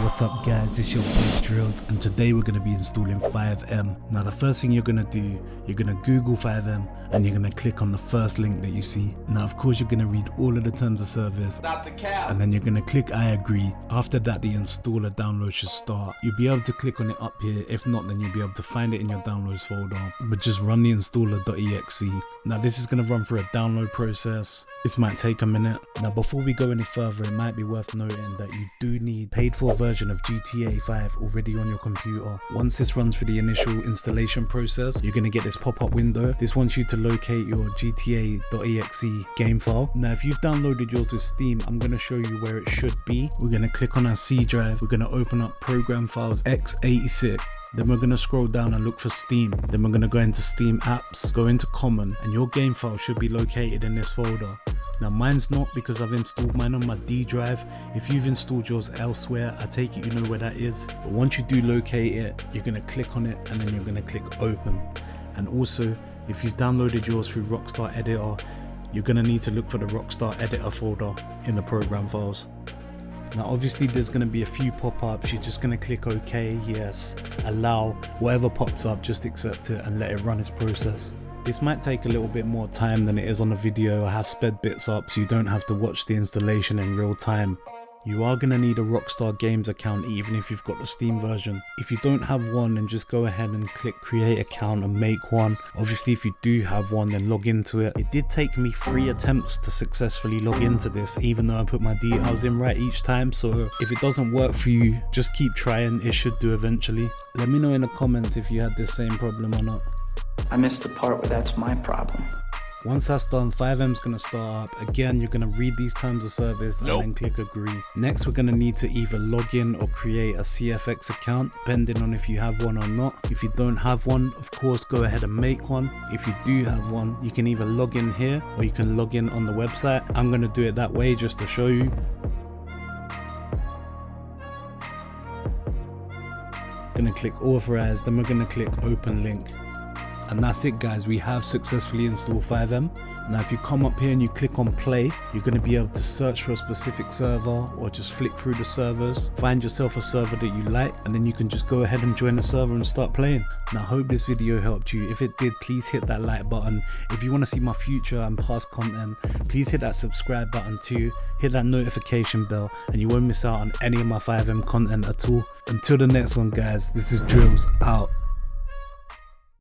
What's up guys, it's your boy Drills, and today we're going to be installing FiveM. Now the first thing you're going to do, you're going to Google FiveM and you're going to click on the first link that you see. Now of course you're going to read all of the terms of service, and then you're going to click I agree. After that the installer download should start. You'll be able to click on it up here. If not, then you'll be able to find it in your downloads folder, but just run the installer.exe. Now this is going to run through a download process. This might take a minute. Now before we go any further, it might be worth noting that you do need paid for version of GTA 5 already on your computer. Once this runs through the initial installation process, you're going to get this pop-up window. This wants you to locate your GTA.exe game file. Now if you've downloaded yours with Steam, I'm going to show you where it should be. We're going to click on our C drive. We're going to open up program files x86. Then we're going to scroll down and look for Steam. Then we're going to go into Steam apps, go into common, and your game file should be located in this folder. Now mine's not, because I've installed mine on my D drive. If you've installed yours elsewhere, I take it you know where that is. But once you do locate it, you're going to click on it and then you're going to click open. And also, if you've downloaded yours through Rockstar Editor, you're going to need to look for the Rockstar Editor folder in the program files. Now obviously there's going to be a few pop-ups. You're just going to click OK, yes, allow. Whatever pops up, just accept it and let it run its process. This might take a little bit more time than it is on the video. I have sped bits up so you don't have to watch the installation in real time. You are going to need a Rockstar Games account even if you've got the Steam version. If you don't have one, then just go ahead and click create account and make one. Obviously if you do have one, then log into it. It did take me 3 attempts to successfully log into this, even though I put my details in right each time. So if it doesn't work for you, just keep trying. It should do eventually. Let me know in the comments if you had this same problem or not. I missed the part where that's my problem. Once that's done, FiveM's going to start up. Again, you're going to read these terms of service and then click agree. Next, we're going to need to either log in or create a CFX account, depending on if you have one or not. If you don't have one, of course, go ahead and make one. If you do have one, you can either log in here or you can log in on the website. I'm going to do it that way just to show you. Going to click authorize, then we're going to click open link. And that's it guys, we have successfully installed FiveM. Now if you come up here and you click on play, you're going to be able to search for a specific server or just flick through the servers, find yourself a server that you like, and then you can just go ahead and join the server and start playing. Now I hope this video helped you. If it did, please hit that like button. If you want to see my future and past content, please hit that subscribe button too. Hit that notification bell and you won't miss out on any of my FiveM content at all. Until the next one guys, this is Drills out.